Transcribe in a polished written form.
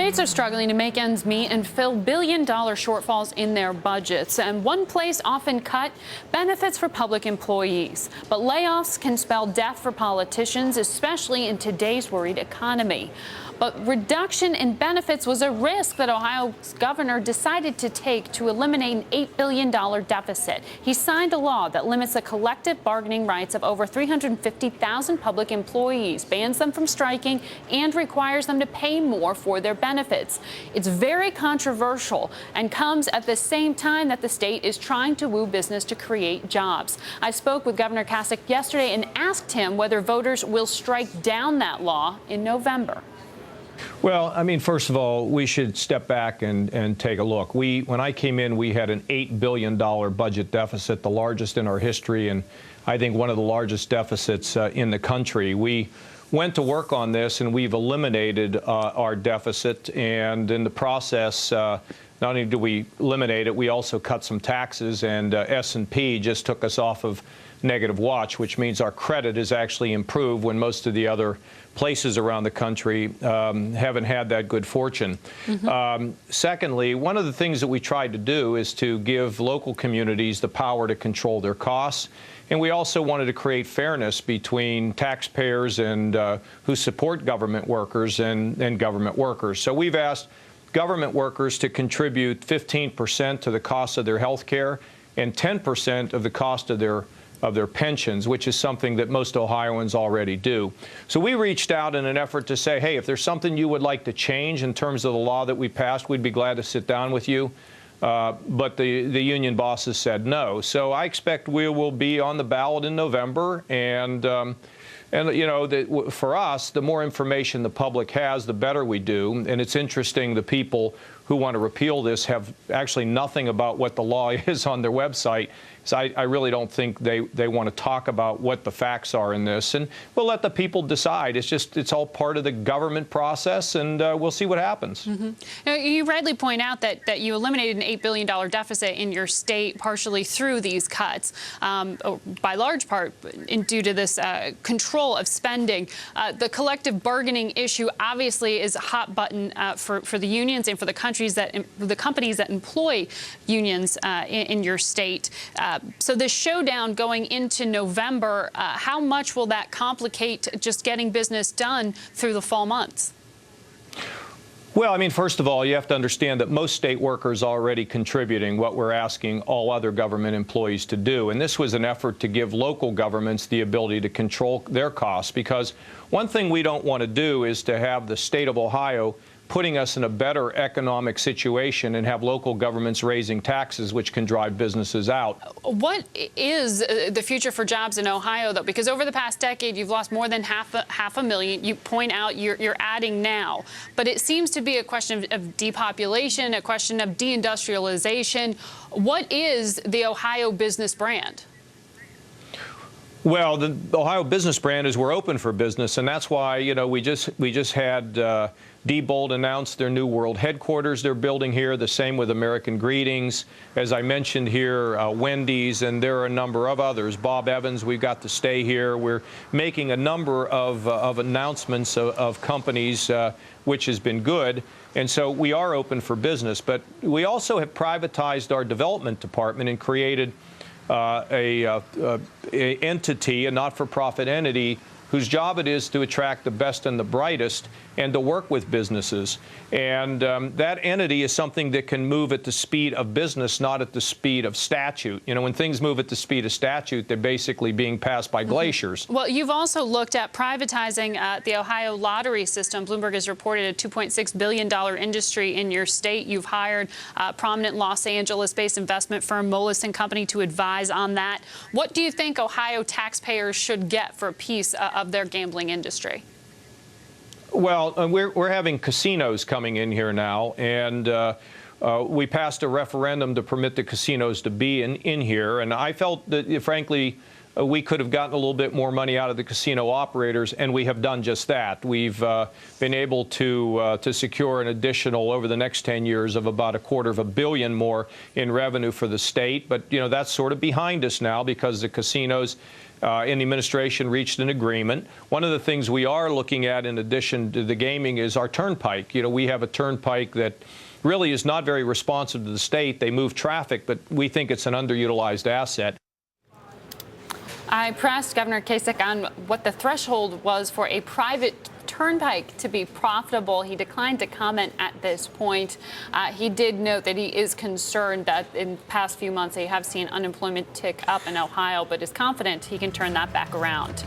States are struggling to make ends meet and fill billion-dollar shortfalls in their budgets. And one place often cut, benefits for public employees. But layoffs can spell death for politicians, especially in today's worried economy. But reduction in benefits was a risk that Ohio's governor decided to take to eliminate an $8 billion deficit. He signed a law that limits the collective bargaining rights of over 350,000 public employees, bans them from striking, and requires them to pay more for their benefits. It's very controversial and comes at the same time that the state is trying to woo business to create jobs. I spoke with Governor Kasich yesterday and asked him whether voters will strike down that law in November. Well, I mean, first of all, we should step back and take a look. When I came in, we had an $8 billion budget deficit, the largest in our history, and I think one of the largest deficits in the country. We went to work on this, and we've eliminated our deficit, and in the process, not only do we eliminate it, we also cut some taxes, and S&P just took us off of negative watch, which means our credit has actually improved when most of the other places around the country haven't had that good fortune. Secondly, one of the things that we tried to do is to give local communities the power to control their costs. And we also wanted to create fairness between taxpayers and who support government workers and government workers. So we've asked government workers to contribute 15% to the cost of their health care and 10% of the cost of their pensions, which is something that most Ohioans already do. So we reached out in an effort to say, hey, if there's something you would like to change in terms of the law that we passed, we'd be glad to sit down with you. But the union bosses said no. So I expect we will be on the ballot in November. And you know, for us, the more information the public has, the better we do. And it's interesting, the people who want to repeal this have actually nothing about what the law is on their website. So I really don't think they want to talk about what the facts are in this. And we'll let the people decide. It's all part of the government process, and we'll see what happens. Now, you rightly point out that you eliminated an $8 billion deficit in your state partially through these cuts, by large part due to this control of spending. The collective bargaining issue obviously is a hot button for the unions and for the companies that employ unions in your state. So this showdown going into November, how much will that complicate just getting business done through the fall months? Well, I mean, first of all, you have to understand that most state workers are already contributing what we're asking all other government employees to do. And this was an effort to give local governments the ability to control their costs, because one thing we don't want to do is to have the state of Ohio putting us in a better economic situation and have local governments raising taxes, which can drive businesses out. What is the future for jobs in Ohio, though? Because over the past decade, you've lost more than half a million. You point out you're adding now. But it seems to be a question of depopulation, a question of deindustrialization. What is the Ohio business brand? Well, the Ohio business brand is we're open for business, and that's why, you know, we just had Diebold announce their new world headquarters they're building here. The same with American Greetings. As I mentioned here, Wendy's, and there are a number of others. Bob Evans, we've got to stay here. We're making a number of announcements of companies, which has been good. And so we are open for business. But we also have privatized our development department and created a entity, a not-for-profit entity, whose job it is to attract the best and the brightest and to work with businesses. And that entity is something that can move at the speed of business, not at the speed of statute. You know, when things move at the speed of statute, they're basically being passed by glaciers. Well, you've also looked at privatizing the Ohio lottery system. Bloomberg has reported a $2.6 billion industry in your state. You've hired a prominent Los Angeles-based investment firm, Moelis & Company, to advise on that. What do you think Ohio taxpayers should get for a piece of their gambling industry? Well, we're having casinos coming in here now, and we passed a referendum to permit the casinos to be in here. And I felt that, frankly, we could have gotten a little bit more money out of the casino operators, and we have done just that. We've been able to secure an additional, over the next 10 years, of about $250 million more in revenue for the state. But, you know, that's sort of behind us now because the casinos in the administration reached an agreement. One of the things we are looking at, in addition to the gaming, is our turnpike. You know, we have a turnpike that really is not very responsive to the state. They move traffic, but we think it's an underutilized asset. I pressed Governor Kasich on what the threshold was for a private turnpike to be profitable. He declined to comment at this point. He did note that he is concerned that in the past few months they have seen unemployment tick up in Ohio, but is confident he can turn that back around.